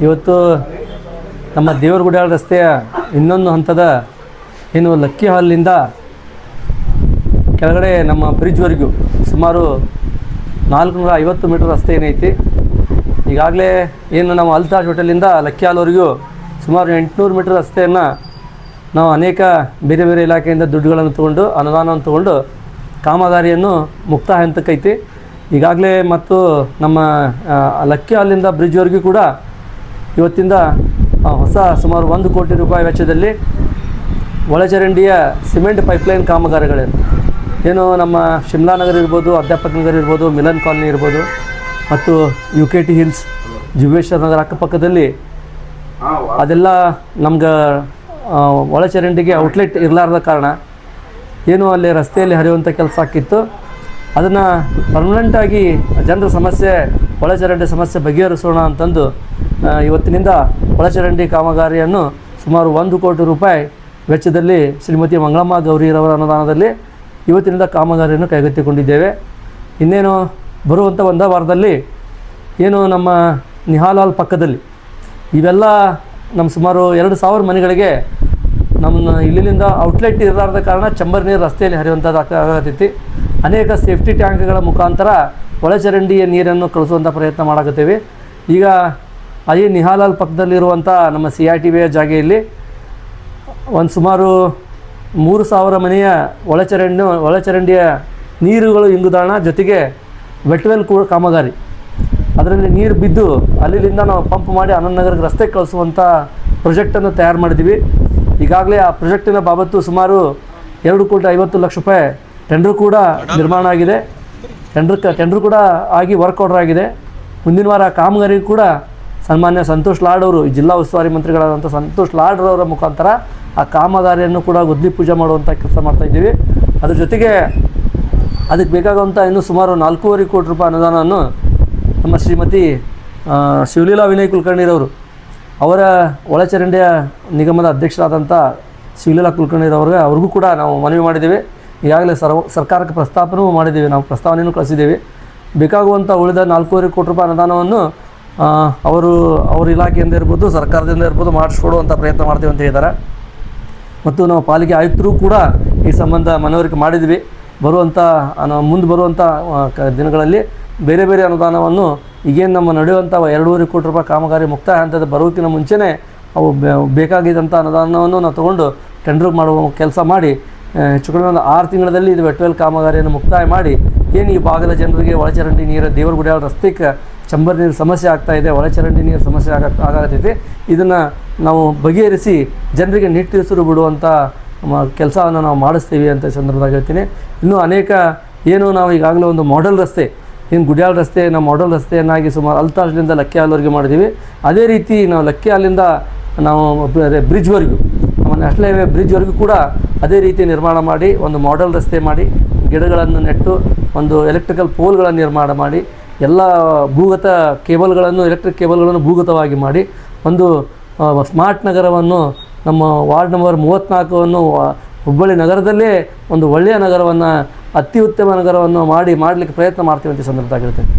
ಇವತ್ತು ನಮ್ಮ ದೇವರಗುಡ್ಯಾಳ ರಸ್ತೆಯ ಇನ್ನೊಂದು ಹಂತದ ಏನು ಲಕ್ಕಿ ಹಾಲ್ನಿಂದ ಕೆಳಗಡೆ ನಮ್ಮ ಬ್ರಿಡ್ಜ್ವರೆಗೂ ಸುಮಾರು 450 ಮೀಟರ್ ರಸ್ತೆ ಏನೈತಿ. ಈಗಾಗಲೇ ಏನು ನಾವು ಅಲ್ತಾಜ್ ಹೋಟೆಲಿಂದ ಲಕ್ಕಿ ಹಾಲ್ವರೆಗೂ ಸುಮಾರು 800 ಮೀಟರ್ ರಸ್ತೆಯನ್ನು ನಾವು ಅನೇಕ ಬೇರೆ ಬೇರೆ ಇಲಾಖೆಯಿಂದ ದುಡ್ಡುಗಳನ್ನು ತೊಗೊಂಡು ಅನುದಾನವನ್ನು ತೊಗೊಂಡು ಕಾಮಗಾರಿಯನ್ನು ಮುಕ್ತ ಹಂತಕ್ಕೈತಿ. ಈಗಾಗಲೇ ಮತ್ತು ನಮ್ಮ ಲಕ್ಕಿ ಹಾಲಿಂದ ಬ್ರಿಡ್ಜ್ವರೆಗೂ ಕೂಡ ಇವತ್ತಿಂದ ಹೊಸ ಸುಮಾರು 1 ಕೋಟಿ ರೂಪಾಯಿ ವೆಚ್ಚದಲ್ಲಿ ಒಳಚರಂಡಿಯ ಸಿಮೆಂಟ್ ಪೈಪ್ಲೈನ್ ಕಾಮಗಾರಿಗಳೇನು ಏನು ನಮ್ಮ ಶಿಮ್ಲಾ ನಗರ ಇರ್ಬೋದು, ಅಧ್ಯಾಪಕ ನಗರ ಇರ್ಬೋದು, ಮಿಲನ್ ಕಾಲನಿ ಇರ್ಬೋದು ಮತ್ತು UKT ಹಿಲ್ಸ್, ಜುಬೇಶ್ವರ ನಗರ ಅಕ್ಕಪಕ್ಕದಲ್ಲಿ ಅದೆಲ್ಲ ನಮ್ಗೆ ಒಳಚರಂಡಿಗೆ ಔಟ್ಲೆಟ್ ಇರಲಾರ್ದ ಕಾರಣ ಏನು ಅಲ್ಲಿ ರಸ್ತೆಯಲ್ಲಿ ಹರಿಯುವಂಥ ಕೆಲಸ ಆಗಿತ್ತು. ಅದನ್ನು ಪರ್ಮನೆಂಟಾಗಿ ಜನರ ಸಮಸ್ಯೆ, ಒಳಚರಂಡಿ ಸಮಸ್ಯೆ ಬಗೆಹರಿಸೋಣ ಅಂತಂದು ಇವತ್ತಿನಿಂದ ಒಳಚರಂಡಿ ಕಾಮಗಾರಿಯನ್ನು ಸುಮಾರು 1 ಕೋಟಿ ರೂಪಾಯಿ ವೆಚ್ಚದಲ್ಲಿ ಶ್ರೀಮತಿ ಮಂಗಳಮ್ಮ ಗೌರಿರವರ ಅನುದಾನದಲ್ಲಿ ಇವತ್ತಿನಿಂದ ಕಾಮಗಾರಿಯನ್ನು ಕೈಗೆತ್ತಿಕೊಂಡಿದ್ದೇವೆ. ಇನ್ನೇನು ಬರುವಂಥ 1 ವಾರದಲ್ಲಿ ಏನು ನಮ್ಮ ನಿಹಾಲ್ ಹಾಲ್ ಪಕ್ಕದಲ್ಲಿ ಇವೆಲ್ಲ ನಮ್ಮ ಸುಮಾರು 2,000 ಮನೆಗಳಿಗೆ ನಮ್ಮ ಇಲ್ಲಿಂದ ಔಟ್ಲೆಟ್ ಇರಲಾರ್ದ ಕಾರಣ ಚಂಬರ್ ನೀರು ರಸ್ತೆಯಲ್ಲಿ ಹರಿಯುವಂಥದ್ದು ಆಗತೈತಿ. ಅನೇಕ ಸೇಫ್ಟಿ ಟ್ಯಾಂಕ್ಗಳ ಮುಖಾಂತರ ಒಳಚರಂಡಿಯ ನೀರನ್ನು ಕಳಿಸುವಂಥ ಪ್ರಯತ್ನ ಮಾಡಕತ್ತೀವಿ. ಈಗ ಅದೇ ನಿಹಾಲ್ ಹಾಲ್ ಪಕ್ಕದಲ್ಲಿರುವಂಥ ನಮ್ಮ CITV ಜಾಗೆಯಲ್ಲಿ ಒಂದು ಸುಮಾರು 3,000 ಮನೆಯ ಒಳಚರಂಡಿಯ ನೀರುಗಳು ಇಂಗುದಾಣ ಜೊತೆಗೆ ವೆಟ್ವೆಲ್ ಕೂಡ ಕಾಮಗಾರಿ ಅದರಲ್ಲಿ ನೀರು ಬಿದ್ದು ಅಲ್ಲಿಂದ ನಾವು ಪಂಪ್ ಮಾಡಿ ಆನಂದ್ ನಗರಕ್ಕೆ ರಸ್ತೆ ಕಳಿಸುವಂಥ ಪ್ರಾಜೆಕ್ಟನ್ನು ತಯಾರು ಮಾಡಿದ್ದೀವಿ. ಈಗಾಗಲೇ ಆ ಪ್ರಾಜೆಕ್ಟಿನ ಬಾಬತ್ತು ಸುಮಾರು 2,50,00,000 ರೂಪಾಯಿ ಟೆಂಡರ್ ಕೂಡ ನಿರ್ಮಾಣ ಆಗಿದೆ. ಟೆಂಡರ್ ಕೂಡ ಆಗಿ ವರ್ಕ್ ಆರ್ಡರ್ ಆಗಿದೆ. ಮುಂದಿನ ವಾರ ಕಾಮಗಾರಿ ಕೂಡ ಸನ್ಮಾನ್ಯ ಸಂತೋಷ್ ಲಾಡ್ ಅವರು, ಜಿಲ್ಲಾ ಉಸ್ತುವಾರಿ ಮಂತ್ರಿಗಳಾದಂಥ ಸಂತೋಷ್ ಲಾಡ್ರವರ ಮುಖಾಂತರ ಆ ಕಾಮಗಾರಿಯನ್ನು ಕೂಡ ಗುದ್ಲಿ ಪೂಜೆ ಮಾಡುವಂಥ ಕೆಲಸ ಮಾಡ್ತಾಯಿದ್ದೀವಿ. ಅದ್ರ ಜೊತೆಗೆ ಅದಕ್ಕೆ ಬೇಕಾಗುವಂಥ ಇನ್ನೂ ಸುಮಾರು 4.5 ಕೋಟಿ ರೂಪಾಯಿ ಅನುದಾನವನ್ನು ನಮ್ಮ ಶ್ರೀಮತಿ ಶಿವಲೀಲಾ ವಿನಯ್ ಕುಲಕರ್ಣಿರವರು, ಅವರ ಒಳಚರಂಡಿಯ ನಿಗಮದ ಅಧ್ಯಕ್ಷರಾದಂಥ ಶಿವಲೀಲಾ ಕುಲಕರ್ಣಿರವ್ರಿಗೆ ಅವ್ರಿಗೂ ಕೂಡ ನಾವು ಮನವಿ ಮಾಡಿದ್ದೀವಿ. ಈಗಾಗಲೇ ಸರ್ಕಾರಕ್ಕೆ ಪ್ರಸ್ತಾಪನೂ ಮಾಡಿದ್ದೀವಿ, ನಾವು ಪ್ರಸ್ತಾವನೆಯೂ ಕಳಿಸಿದ್ದೀವಿ. ಬೇಕಾಗುವಂಥ ಉಳಿದ 4.5 ಕೋಟಿ ರೂಪಾಯಿ ಅನುದಾನವನ್ನು ಅವ್ರ ಇಲಾಖೆಯಿಂದ ಇರ್ಬೋದು, ಸರ್ಕಾರದಿಂದ ಇರ್ಬೋದು ಮಾಡಿಸ್ಕೊಡುವಂಥ ಪ್ರಯತ್ನ ಮಾಡ್ತೀವಿ ಅಂತ ಹೇಳಿದ್ದಾರೆ. ಮತ್ತು ನಾವು ಪಾಲಿಕೆ ಆಯುಕ್ತರು ಕೂಡ ಈ ಸಂಬಂಧ ಮನವರಿಕೆ ಮಾಡಿದ್ವಿ. ಮುಂದೆ ಬರುವಂಥ ದಿನಗಳಲ್ಲಿ ಬೇರೆ ಬೇರೆ ಅನುದಾನವನ್ನು ಈಗೇನು ನಮ್ಮ ನಡೆಯುವಂಥ 2.5 ಕೋಟಿ ರೂಪಾಯಿ ಕಾಮಗಾರಿ ಮುಕ್ತಾಯ ಹಂತದ ಬರೋಕ್ಕಿಂತ ಮುಂಚೆನೇ ಅವು ಬೇಕಾಗಿದ್ದಂಥ ಅನುದಾನವನ್ನು ನಾವು ತೊಗೊಂಡು ಟೆಂಡರ್ ಮಾಡುವ ಕೆಲಸ ಮಾಡಿ ಹೆಚ್ಚು ಕಡಿಮೆ ಒಂದು 6 ತಿಂಗಳಲ್ಲಿ ಇದು ವೆಟ್ವೆಲ್ ಕಾಮಗಾರಿಯನ್ನು ಮುಕ್ತಾಯ ಮಾಡಿ ಏನು ಈ ಭಾಗದ ಜನರಿಗೆ ಒಳಚರಂಡಿ ನೀರು ದೇವರಗುಡ್ಯಾಳ ರಸ್ತೆಗೆ ಚಂಬರ್ ನೀರು ಸಮಸ್ಯೆ ಆಗ್ತಾಯಿದೆ, ಒಳಚರಂಡಿ ನೀರು ಸಮಸ್ಯೆ ಆಗತೈತಿ. ಇದನ್ನು ನಾವು ಬಗೆಹರಿಸಿ ಜನರಿಗೆ ನಿಟ್ಟುಸಿರು ಬಿಡುವಂಥ ಕೆಲಸವನ್ನು ನಾವು ಮಾಡಿಸ್ತೀವಿ ಅಂತ ಸಂದರ್ಭದಾಗ ಹೇಳ್ತೀನಿ. ಇನ್ನೂ ಅನೇಕ ಏನು ನಾವು ಈಗಾಗಲೇ ಒಂದು ಮಾಡೆಲ್ ರಸ್ತೆ ಏನು ಗುಡ್ಯಾಳ ರಸ್ತೆ ನಾವು ಮಾಡೆಲ್ ರಸ್ತೆಯನ್ನಾಗಿ ಸುಮಾರು ಅಲ್ತಾಜ್ಲಿಂದ ಲಕ್ಕಿ ಹಾಲ್ವರೆಗೆ ಮಾಡಿದ್ದೀವಿ. ಅದೇ ರೀತಿ ನಾವು ಲಕ್ಕಿ ಹಾಲಿಂದ ನಾವು ಬ್ರಿಡ್ಜ್ವರೆಗೂ ನಮ್ಮ ನ್ಯಾಷನಲ್ ಹೈವೇ ಬ್ರಿಡ್ಜ್ವರೆಗೂ ಕೂಡ ಅದೇ ರೀತಿ ನಿರ್ಮಾಣ ಮಾಡಿ ಒಂದು ಮಾಡೆಲ್ ರಸ್ತೆ ಮಾಡಿ ಗಿಡಗಳನ್ನು ನೆಟ್ಟು ಒಂದು ಎಲೆಕ್ಟ್ರಿಕಲ್ ಪೋಲ್ಗಳನ್ನು ನಿರ್ಮಾಣ ಮಾಡಿ ಎಲ್ಲ ಭೂಗತ ಕೇಬಲ್ಗಳನ್ನು ಎಲೆಕ್ಟ್ರಿಕ್ ಕೇಬಲ್ಗಳನ್ನು ಭೂಗತವಾಗಿ ಮಾಡಿ ಒಂದು ಸ್ಮಾರ್ಟ್ ನಗರವನ್ನು ನಮ್ಮ ವಾರ್ಡ್ ನಂಬರ್ 34ವನ್ನು ಹುಬ್ಬಳ್ಳಿ ನಗರದಲ್ಲೇ ಒಂದು ಒಳ್ಳೆಯ ನಗರವನ್ನು, ಅತಿ ಉತ್ತಮ ನಗರವನ್ನು ಮಾಡಲಿಕ್ಕೆ ಪ್ರಯತ್ನ ಮಾಡ್ತೀವಿ ಅಂತ ಸಂದರ್ಭದಾಗ ಹೇಳ್ತೇನೆ.